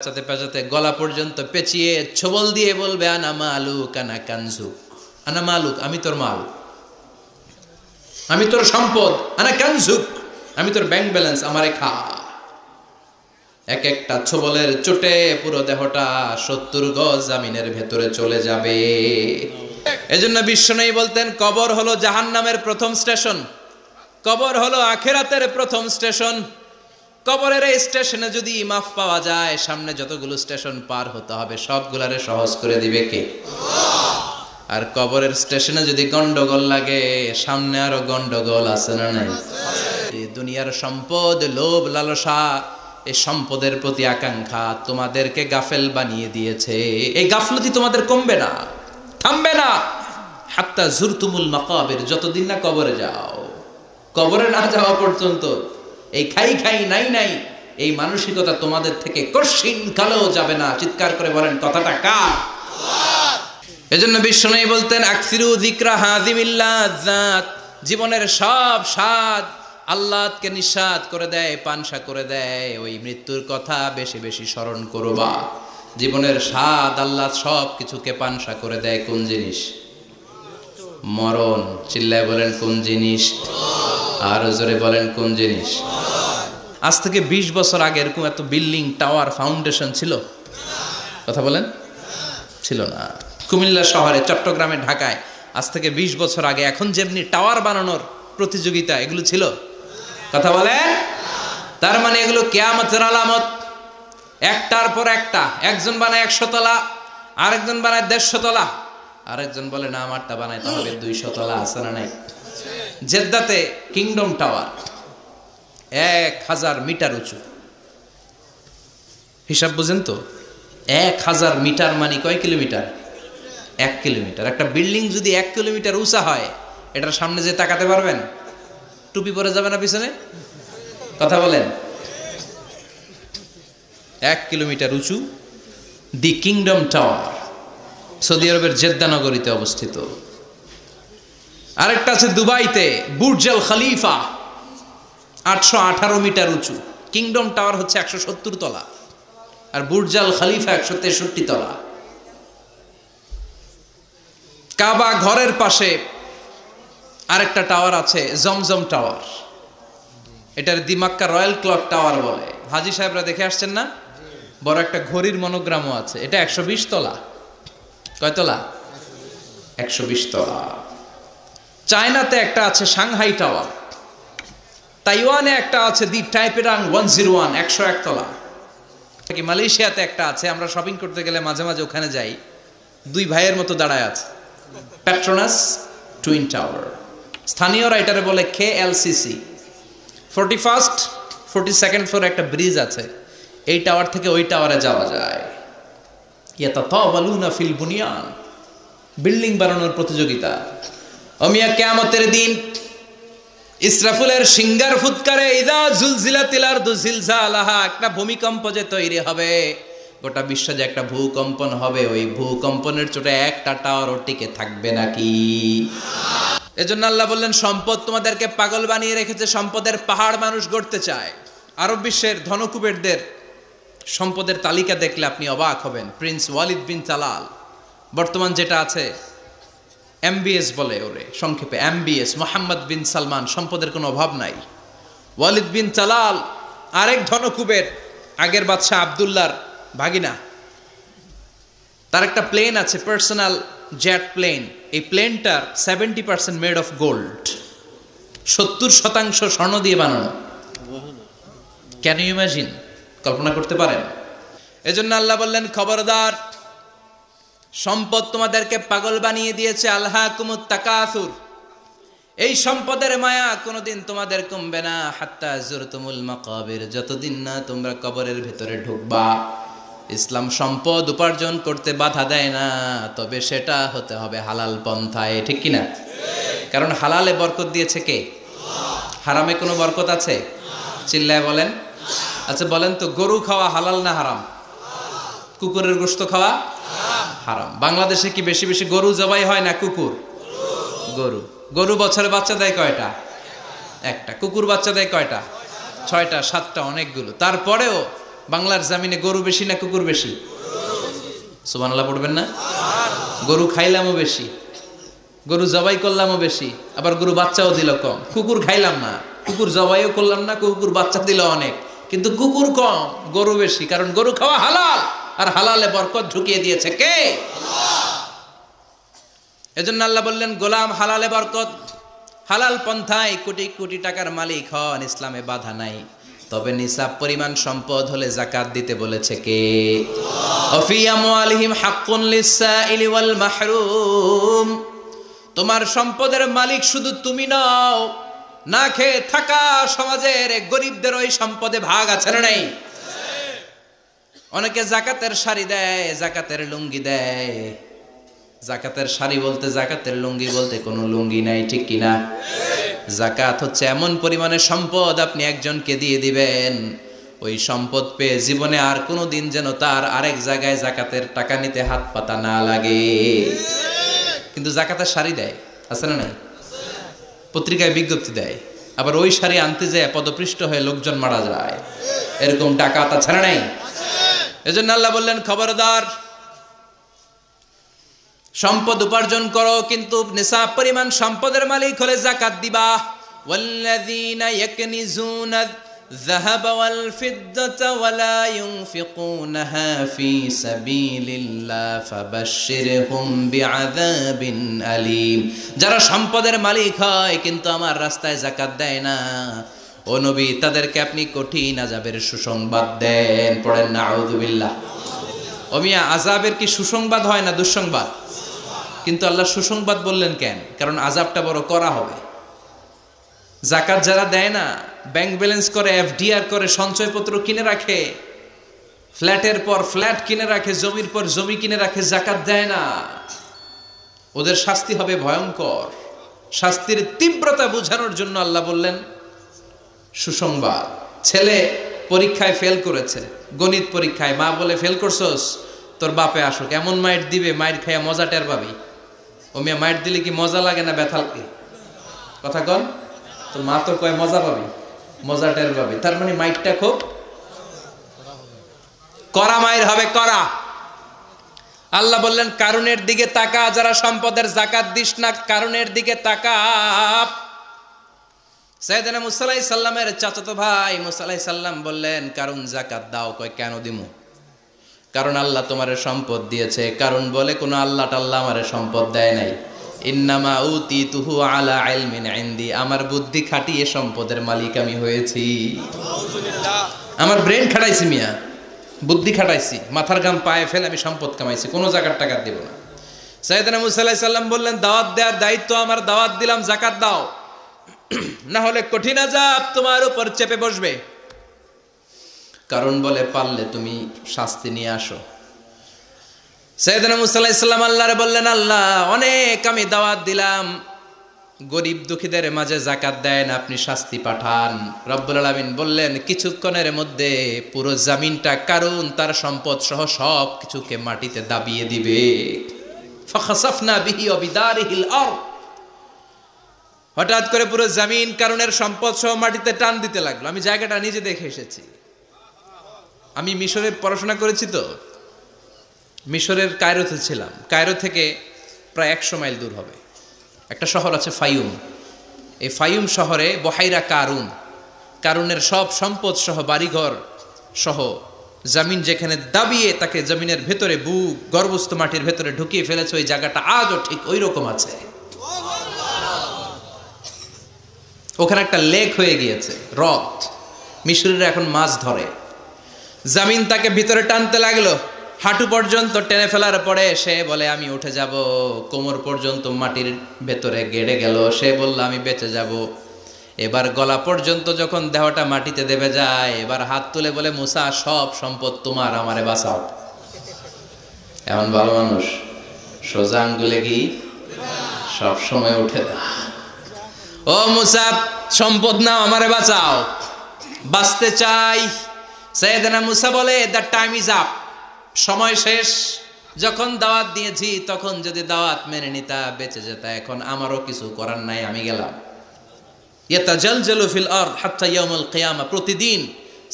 পেঁচাতে পেঁচাতে গলা পর্যন্ত পেঁচিয়ে ছবল দিয়ে বলবে আনা মালুক আনা কানজুক, আনা মালুক আমি তোর মাল, আমি তোর সম্পদ, আনা কানজুক আমি তোর ব্যাংক ব্যালেন্স, আমারে খা। এক একটা ছবলের চোটে পুরো দেহটা 70 গজ জামিনের ভেতরে চলে যাবে। এজন্য বিশ্বনবী বলতেন কবর হলো জাহান্নামের প্রথম স্টেশন, কবর হলো আখিরাতের প্রথম স্টেশন। কবরের এই স্টেশনে যদি মাফ পাওয়া যায়, সামনে যতগুলো স্টেশন পার হতে হবে সবগুলারে সহজ করে দিবে কে? আর কবরের স্টেশনে যদি গন্ডগোল লাগে, সামনে আরো গন্ডগোল আছে না নাই? দুনিয়ার সম্পদ, লোভ, লালসা, এই সম্পদের প্রতি আকাঙ্ক্ষা তোমাদেরকে গাফেল বানিয়ে দিয়েছে। এই গাফলতি তোমাদের কমবে না, থামবে না। হাত্তা জুরতুমুল মাকাবির, যতদিন না কবরে যাও, কবরে না যাওয়া পর্যন্ত এই খাই খাই নাই নাই এই মানসিকতা তোমাদের থেকে কশিন কালেও যাবে না। চিৎকার করে বলেন কথাটা কার? এজন্য বিশ্বনবী বলতেন আকসিরু যিকরা হাযিমিল লাযাত, জীবনের সব স্বাদ আল্লাহকে নিঃস্বাদ করে দেয়, পানসা করে দেয়, ওই মৃত্যুর কথা বেশি বেশি স্মরণ করবা। জীবনের স্বাদ আল্লাহ সব কিছুকে পানসা করে দেয় কোন জিনিস? মরণ। চিল্লায় বলেন কোন জিনিস? আর জোরে বলেন কোন জিনিস? আজ থেকে 20 বছর আগে এরকম এত বিল্ডিং, টাওয়ার, ফাউন্ডেশন ছিল? কথা বলেন, ছিল না। কুমিল্লা শহরে, চট্টগ্রামে, ঢাকায় আজ থেকে 20 বছর আগে এখন যেমনি টাওয়ার বানানোর প্রতিযোগিতা, এগুলো ছিল? কথা বলেন। তার মানে এগুলো কিয়ামতের আলামত। একটার পর একটা, একজন বানায় 100 তলা, আরেকজন বানায় 150 তলা, আরেকজন বলে না আমারটা বানাইতে হবে 200 তলা। আছে না নাই? জেদ্দাতে কিংডম টাওয়ার 1000 মিটার উঁচু। হিসাব বুঝেন তো? 1000 মিটার মানে কয় কিলোমিটার? 1 কিলোমিটার। একটা বিল্ডিং যদি 1 কিলোমিটার উঁচা হয়, এটার সামনে যে তাকাতে পারবেন? টুপি পরে যাবে না পিছনে? কথা বলেন। 1 কিলোমিটার উঁচু দি কিংডম টাওয়ার, সৌদি আরবের জেদ্দা নগরীতে অবস্থিত। আরেকটা আছে দুবাইতে, বুর্জ আল খলিফা, 818 মিটার উঁচু। কিংডম টাওয়ার হচ্ছে 170 তলা, আর বুর্জ আল খলিফা 163 তলা। কাবা ঘরের পাশে আরেকটা টাওয়ার আছে, জমজম টাওয়ার। এটার দিমাক্কা রয়্যাল ক্লক টাওয়ার বলে। হাজী সাহেবরা দেখে আসছেন না? বড় একটা ঘড়ির মনোগ্রামও আছে। এটা 120 তলা। কয় তলা? 120 তলা। চায়নাতে একটা আছে সাংহাই টাওয়ার, তাইওয়ানে একটা আছে দি টাইপেরাং 101, 101 তলা। মালয়েশিয়াতে একটা আছে, আমরা শপিং করতে গেলে মাঝে মাঝে ওখানে যাই, 2 ভাইয়ের মতো দাঁড়ায় আছে, পেট্রোনাস টুইন টাওয়ার। স্থানীয়রা এটারে বলে KLCC। 41st 42nd ফ্লোরে একটা ব্রিজ আছে, এই টাওয়ার থেকে ওই টাওয়ারে যাওয়া যায়। ইয়াতাতাওয়ালুনা ফিল বুনিয়ান, বিল্ডিং বানানোর প্রতিযোগিতা। অমিয়া কিয়ামতের দিন ইসরাফিলের সিঙ্গার ফুৎকারে ইদা জুলজিলাতিল আরদু জিলজালাহা, একটা ভূমিকম্প যে তৈরি হবে, গোটা বিশ্ব যে একটা ভূকম্পন হবে, ওই ভূকম্পনের চোটে একটা টাওয়ারও টিকে থাকবে নাকি? এজন্য আল্লাহ বললেন সম্পদ তোমাদেরকে পাগল বানিয়ে রেখেছে, সম্পদের পাহাড় মানুষ গড়তে চায়। আরব বিশ্বের ধনকুবেরদের সম্পদের তালিকা দেখলে আপনি অবাক হবেন। প্রিন্স ওয়ালিদ বিন তালাল, বর্তমান যেটা আছে MBS বলে ওরে সংক্ষেপে, MBS, মোহাম্মদ বিন সালমান, সম্পদের কোনো অভাব নাই। ওয়ালিদ বিন তালাল আরেক ধনকুবের, আগের বাদশাহ আবদুল্লাহর ভাগিনা। তার একটা প্লেন আছে, পার্সোনাল জেট প্লেন। এই প্লেনটার 70% মেড অফ গোল্ড, 70% স্বর্ণ দিয়ে বানানো। Can you imagine? কল্পনা করতে পারেন? এজন্য আল্লাহ বললেন খবরদার, সম্পদ তোমাদেরকে পাগল বানিয়ে দিয়েছে। আলহাকুমুত তাকাসুর, এই সম্পদের মায়া কোনোদিন তোমাদের কমবে না। হাত্তা জুরতুমুল মাকাবির, যতদিন না তোমরা কবরের ভেতরে ঢুকবা। ইসলাম সম্পদ উপার্জন করতে বাধা দেয় না, তবে সেটা হতে হবে হালাল পন্থায়। ঠিক কিনা? কারণ হালালে বরকত দিয়েছে কে? হারামে কোনো বরকত আছে? চিল্লায় বলেন। আচ্ছা বলেন তো, গরু খাওয়া হালাল না হারাম? কুকুরের গোশত খাওয়া হারাম। বাংলাদেশে কি বেশি বেশি গরু জবাই হয় না কুকুর? গরু। গরু বছরে বাচ্চা দেয় কয়টা? একটা। কুকুর বাচ্চা দেয় কয়টা? 6টা 7টা, অনেকগুলো। তারপরেও বাংলার জামিনে গরু বেশি না কুকুর বেশি? সুবহানাল্লাহ পড়বেন না? গরু খাইলামও বেশি, গরু জবাই করলামও বেশি, আবার গরু বাচ্চাও দিল কম। কুকুর খাইলাম না, কুকুর জবাইও করলাম না, কুকুর বাচ্চা দিল অনেক, কিন্তু কুকুর কম, গরু বেশি। কারণ গরু খাওয়া হালাল, আর হালালে বরকত ঢুকিয়ে দিয়েছে কে? এজন্য আল্লাহ বললেন গোলাম হালালে বরকত, হালাল পন্থায় কোটি কোটি টাকার মালিক হন, ইসলামে বাধা নাই। তবে নিসাব পরিমাণ সম্পদ হলে যাকাত দিতে বলেছে কে? ওয়াফি আমওয়ালিহিম হাক্কুন লিসসাইলি ওয়াল মাহরুম। তোমার সম্পদের মালিক শুধু তুমি নও, না খেয়ে থাকা সমাজের গরিবদের ওই সম্পদে ভাগ আছে না নাই? অনেকে জাকাতের শাড়ি দেয়, জাকাতের লুঙ্গি দেয়। জাকাতের শাড়ি বলতে জাকাতের লুঙ্গি বলতে কোনো লুঙ্গি নাই, ঠিক কিনা? জাকাত হচ্ছে এমন পরিমাণে সম্পদ আপনি একজনকে দিয়ে দিবেন, ওই সম্পদ পেয়ে জীবনে আর কোনো দিন যেন তার আরেক জায়গায় জাকাতের টাকা নিতে হাত পাতা না লাগে। কিন্তু জাকাতের শাড়ি দেয়, আছে না নাই? পত্রিকায় বিজ্ঞপ্তি দেয়, আবার ওই শাড়ি আনতে যায় পদপৃষ্ট হয়ে লোকজন মারা যায়, এরকম ডাকাত আছে না নাই? এজন্য আল্লাহ বললেন খবরদার, সম্পদ উপার্জন করো, কিন্তু নিসাব পরিমাণ সম্পদের মালিক হলে যাকাত দিবা। ওয়াল্লাযীনা ইয়াকনিজুনা যাহাবা ওয়াল ফিদ্দাতা ওয়ালা ইউনফিকুনাহা ফী সাবিলিল্লাহ ফাবাশশিরহুম বিআযাবিন আলীম। যারা সম্পদের মালিক হয় কিন্তু আমার রাস্তায় যাকাত দেয় না, ও নবী তাদেরকে আপনি কঠিন আযাবের সুসংবাদ দেন। পড়েন নাউযুবিল্লাহ। ও মিয়া, আযাবের কি সুসংবাদ হয় না দুঃসংবাদ? কিন্তু আল্লাহ সুসংবাদ বললেন কেন? কারণ আযাবটা বড় করা হবে। যাকাত যারা দেয় না, ব্যাংক ব্যালেন্স করে, এফডিআর করে, সঞ্চয়পত্র কিনে রাখে, ফ্ল্যাটের পর ফ্ল্যাট কিনে রাখে, জমির পর জমি কিনে রাখে, যাকাত দেয় না, ওদের শাস্তি হবে ভয়ঙ্কর। শাস্তির তীব্রতা বোঝানোর জন্য আল্লাহ বললেন সুসংবাদ। ছেলে পরীক্ষায় ফেল করেছে, গণিত পরীক্ষায়, মা বলে ফেল করছস, তোর বাপে আসুক, এমন মাইট দিবে মাইট খাইয়া মজা টের পাবি। ও মিয়া, মাইট দিলে কি মজা লাগে না ব্যথা লাগে? কথা কন। তোর মা তো কয় মজা পাবি, মজা টের পাবি, তার মানে মাইটটা খুব করা মাইর হবে, করা। আল্লাহ বললেন কারুনের দিকে তাকা, যারা সম্পদের যাকাত দিস না কারুনের দিকে তাকা। সাইয়েদনা মুসা আলাইহিস সালামের চাচাতো ভাই মুসা আলাইহিস সালাম বললেন কারুন যাকাত দাও। কয় কেন দিমু? কারণ আল্লাহ তোমারে সম্পদ দিয়েছে। কারণ বলে কোন আল্লাহ টাল্লাহ আমারে সম্পদ দেয় নাই, ইন্নামা উতিতুহু আলা ইলমিন ইনদি, আমার বুদ্ধি খাটিয়ে সম্পদের মালিক আমি হয়েছি। আমার ব্রেন খাটাইছি মিয়া, বুদ্ধি খাটাইছি, মাথার ঘাম পায়ে ফেলে আমি সম্পদ কামাইছি, কোনো জাকাত টাকা দেব না। সাইয়েদনা মুসা আলাইহিস সালাম বললেন দাওয়াত দেওয়ার দায়িত্ব আমার, দাওয়াত দিলাম, যাকাত দাও, না হলে কঠিন আযাব তোমার উপর চেপে বসবে। কারণ বলে পারলে তুমি শাস্তি নিয়ে আসো। সাইয়েদনা মুসা আলাইহিস সালাম আল্লাহরে বললেন আল্লাহ অনেক আমি দাওয়াত দিলাম, গরিব দুঃখীদের মাঝে যাকাত দেয় না, আপনি শাস্তি পাঠান। রব্বুল আলামিন বললেন কিছুক্ষণের মধ্যে পুরো জমিনটা কারুন তার সম্পদ সহ সব কিছুকে মাটিতে দাবিয়ে দিবে। ফাখাসাফনা বিহি ওয়া বিদারিহিল আরদ, হঠাৎ করে পুরো জমিন কারুনের সম্পদ সহ মাটিতে টান দিতে লাগলো। আমি জায়গাটা নিজে দেখে এসেছি, আমি মিশরে পড়াশোনা করেছি, তো মিশরের কায়রোতে ছিলাম। কায়রো থেকে প্রায় 100 মাইল দূর হবে একটা শহর আছে ফাইউম। এই ফাইউম শহরে বহাইরা কারুন, কারুনের সব সম্পদ সহ বাড়িঘর সহ জমিন যেখানে দাবিয়ে তাকে জমিনের ভেতরে বুক গর্ভস্থ মাটির ভেতরে ঢুকিয়ে ফেলেছে, ওই জায়গাটা আজও ঠিক ওই রকম আছে। ওখানে একটা লেক হয়ে গিয়েছে, হ্রদ, মিশরীরা এখন মাছ ধরে। জমিন তাকে ভিতরে টানতে লাগলো, হাঁটু পর্যন্ত টেনে ফেলার পরে সে বলে আমি উঠে যাব, কোমর পর্যন্ত মাটির ভেতরে গেড়ে গেল, সে বলল আমি বেঁচে যাব। এবার গলা পর্যন্ত যখন দেহটা মাটিতে দেবে যায়, এবার হাত তুলে বলে মুসা সব সম্পদ তোমার, আমারে বাঁচাও। এমন ভালো মানুষ, সোজা আঙ্গুলে কি সব সময় উঠে দেয়, ও মুসা সম্পদ নাও, আমারে বাঁচাও, বাঁচতে চাই। সাইয়েদনা মুসা বলে দ্য টাইম ইজ আপ, সময় শেষ। যখন দাওয়াত দিয়েছি তখন যদি দাওয়াত মেনে নিতা বেঁচে যেতা, এখন আমারও কিছু করার নাই, আমি গেলাম। ইয়াতাজালজালু ফিল আরদ হাত্তা ইয়াউমুল কিয়ামা, প্রতিদিন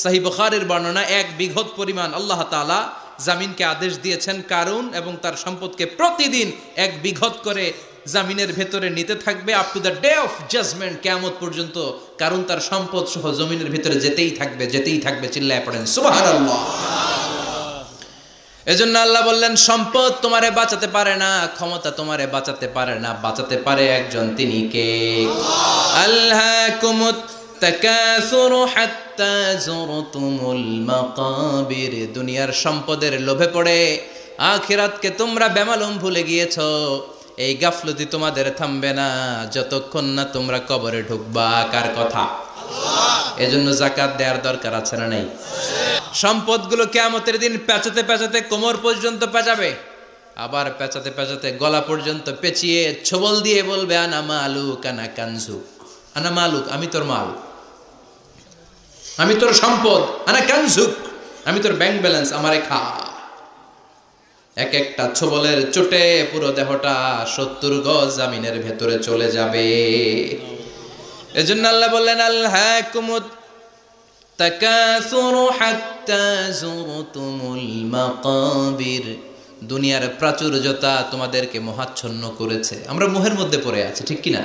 সহিহ বুখারীর বর্ণনা 1 বিঘত পরিমাণ আল্লাহ তাআলা জামিনকে আদেশ দিয়েছেন কারুন এবং তার সম্পদকে প্রতিদিন 1 বিঘত করে জামিনের ভেতরে নিতে থাকবে up to the day of judgement. কিয়ামত পর্যন্ত কারুন তার সম্পদ সহ জমিনের ভিতরে যেতেই থাকবে। চিল্লায় পড়েন সুবহানাল্লাহ। এজন্য আল্লাহ বললেন সম্পদ তোমারে বাঁচাতে পারে না, ক্ষমতা তোমারে বাঁচাতে পারে না, বাঁচাতে পারে একজন, তিনি কে? আল্লাহকুমুত তাকাসুরু হাত্তা যুরতুমুল মাকাবির। দুনিয়ার সম্পদের লোভে পড়ে আখিরাতকে তোমরা বেমালুম ভুলে গিয়েছো। এই গাফলতি তোমাদের থামবে না যতক্ষণ না তোমরা কবরে ঢুকবা। কার কথা? এজন্য যাকাত দেওয়ার দরকার আছে না নাই? সম্পদগুলো কিয়ামতের দিন পেঁচাতে কোমর পর্যন্ত পেঁচাবে, আবার পেঁচাতে গলা পর্যন্ত পেঁচিয়ে ছোবল দিয়ে বলবে আনা মালুক আনা কানজুক। আনা মালুক, আমি তোর মাল, আমি তোর সম্পদ। আনা কানজুক, আমি তোর ব্যাংক ব্যালেন্স, আমারে খা। এক একটা ছোবলের চোটে পুরো দেহটা 70 গজ জামিনের ভেতরে চলে যাবে। এজন্য আল্লাহ বললেন আল্লাহকুমুত তাকাসুরু হাত্তা যুরতুমুল মাকাবির। দুনিয়ার প্রাচুর্যতা তোমাদেরকে মোহাচ্ছন্ন করেছে। আমরা মোহের মধ্যে পড়ে আছি, ঠিক কি না?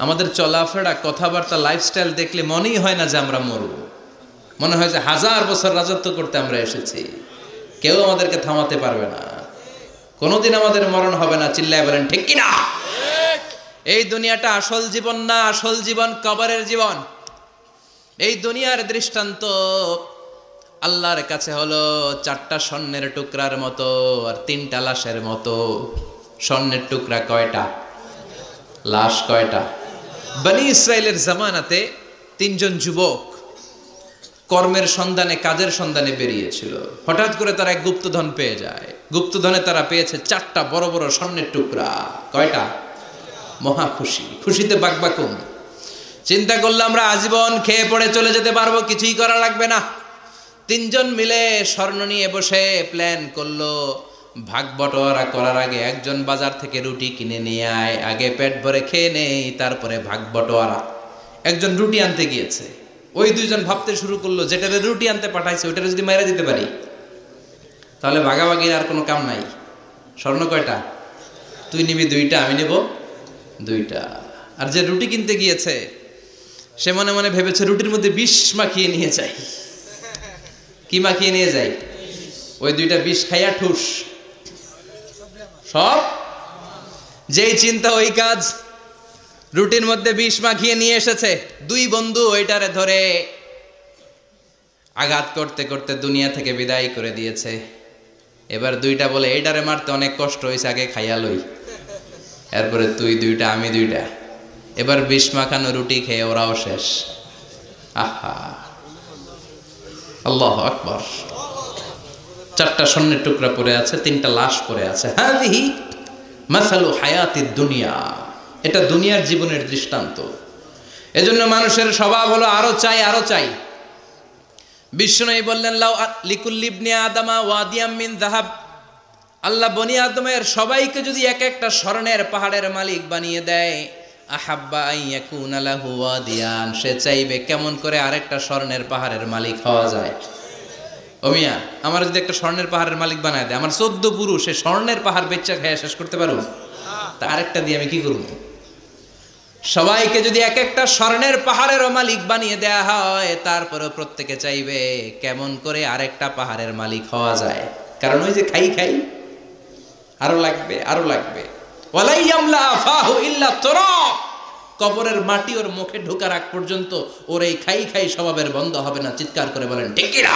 আমাদের চলাফেরা, কথাবার্তা, লাইফস্টাইল দেখলে মনেই হয় না যে আমরা মরব। মনে হয় যে 1000 বছর রাজত্ব করতে আমরা এসেছি, কেউ আমাদেরকে থামাতে পারবে না, কোনোদিন আমাদের মরণ হবে না। চিল্লায় বলেন ঠিক কি না? এই দুনিয়াটা আসল জীবন না, আসল জীবন কবরের জীবন। এই দুনিয়ার দৃষ্টান্ত আল্লাহর কাছে হলো 4টা স্বর্ণের টুকরার মতো আর 3টা লাশের মতো। স্বর্ণের টুকরা কয়টা? লাশ কয়টা? বনি ইসরাইলের জামানাতে 3 জন যুবক কর্মের সন্ধানে, কাজের সন্ধানে বেরিয়েছিল। হঠাৎ করে তারা এক গুপ্তধন পেয়ে যায়। গুপ্তধনে তারা পেয়েছে 4টা বড় বড় স্বর্ণের টুকরা। কয়টা? মহা খুশি, খুশিতে বাকবাকুম। চিন্তা করলে আমরা আজীবন খেয়ে পড়ে চলে যেতে পারবো, কিছুই করা লাগবে না। 3 জন মিলে স্বর্ণ নিয়ে বসে প্ল্যান করলো ভাগ বটোয়ারা করার আগে একজন বাজার থেকে রুটি কিনে নিয়ে আয়, আগে পেট ভরে খেয়ে নেই, তারপরে ভাগ বটোয়ারা। একজন রুটি আনতে গিয়েছে, ওই 2 জন ভাবতে শুরু করলো যেটারে রুটি আনতে পাঠাইছে ওইটারে যদি মেরে দিতে পারি তাহলে ভাগাভাগির আর কোনো কাম নাই। স্বর্ণ কয়টা? তুই নিবি 2টা, আমি নেব 2টা। আর যে রুটি কিনতে গিয়েছে সে মনে মনে ভেবেছে রুটির মধ্যে বিষ মাখিয়ে নিয়ে যাই। কি মাখিয়ে নিয়ে যাই? ওই 2টা বিষ খাইয়া ঠুস। সব যেই চিন্তা ওই কাজ। রুটির মধ্যে বিষ মাখিয়ে নিয়ে এসেছে। 2 বন্ধু ওইটারে ধরে আঘাত করতে করতে দুনিয়া থেকে বিদায় করে দিয়েছে। এবার 2টা বলে এইটারে মারতে অনেক কষ্ট হয়েছে, আগে খাইয়া লই, এরপরে তুই 2টা আমি 2টা। এবার বিষ মাখানো রুটি খেয়ে ওরাও শেষ। আহা, আল্লাহু আকবার। 4টা স্বর্ণের টুকরা পড়ে আছে, 3টা লাশ পড়ে আছে। হাযিহি মাসালু হায়াতিদ দুনিয়া। এটা দুনিয়ার জীবনের দৃষ্টান্ত। এজন্য মানুষের স্বভাব হলো আরো চাই, আরো চাই। বিষ্ণু বললেন লাউ লিকুল্লি ইবনি আদামা ওয়াদিয়াম মিন যাহাব। আল্লাহ বনি আদমের সবাইকে যদি এক একটা স্বর্ণের পাহাড়ের মালিক বানিয়ে দেয়, আহাব্বা আন ইয়াকুনা লাহু ওয়াদিয়ান, সে চাইবে কেমন করে আরেকটা স্বর্ণের পাহাড়ের মালিক হওয়া যায়। ও মিয়া, আমার যদি একটা স্বর্ণের পাহাড়ের মালিক বানায় দেয়, আমার 14 পুরুষ সে স্বর্ণের পাহাড় বেচা খেয়ে শেষ করতে পারবো? তা আরেকটা দিয়ে আমি কি করব? সবাইকে যদি এক একটা স্বর্ণের পাহাড়েরও মালিক বানিয়ে দেয়া হয়, তারপরেও প্রত্যেকে চাইবে কেমন করে আরেকটা পাহাড়ের মালিক হওয়া যায়। কারণ ওই যে খাই খাই, আরো লাগবে, আরো লাগবে। ওয়ালাই ইয়ামলা আফাহু ইল্লা তুরাব। কবরের মাটি ওর মুখে ঢোকার আগ পর্যন্ত ওর এই খাই খাই স্বভাবের বন্ধ হবে না। চিৎকার করে বলেন ঠিক কি না?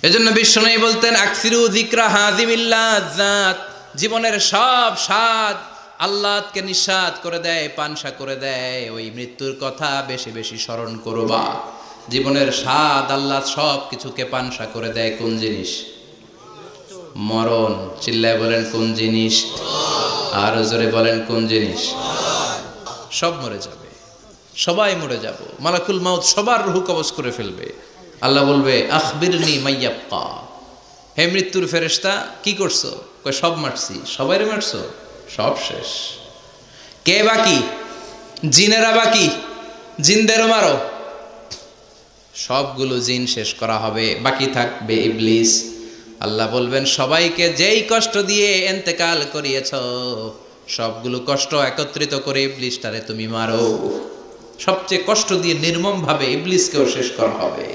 এজন্য বিষ্ণু বলতেন আকসিরু যিকরা হাযিমিল লাযাত। জীবনের সব স্বাদ আল্লাহকে নিঃস্বাদ করে দেয়, পানসা করে দেয়। ওই মৃত্যুর কথা বেশি বেশি স্মরণ করবা। জীবনের স্বাদ আল্লাহ সব কিছুকে পানসা করে দেয়। কোন জিনিস? মরণ। চিল্লায় বলেন কোন জিনিস? আর জোরে বলেন কোন জিনিস? সব মরে যাবে, সবাই মরে যাব। মালাকুল মাউত সবার রূহ কবজ করে ফেলবে। আল্লাহ বলবে আখবিরনি মাইয়াবকা। হে মৃত্যুর ফেরেশতা, কি করছো? কয় সব মারছি। সবাইরে মারছো? সব শেষ। কে বাকি? জিনেরা বাকি। জিনদেরও মারো। সবগুলো জিন শেষ করা হবে, বাকি থাকবে ইবলিস। আল্লাহ বলবেন সবাইকে যেই কষ্ট দিয়ে ইন্তেকাল করিয়েছ সবগুলো কষ্ট একত্রিত করে ইবলিসটারে তুমি মারো। সবচেয়ে কষ্ট দিয়ে নির্মমভাবে ইবলিসকেও শেষ করা হবে।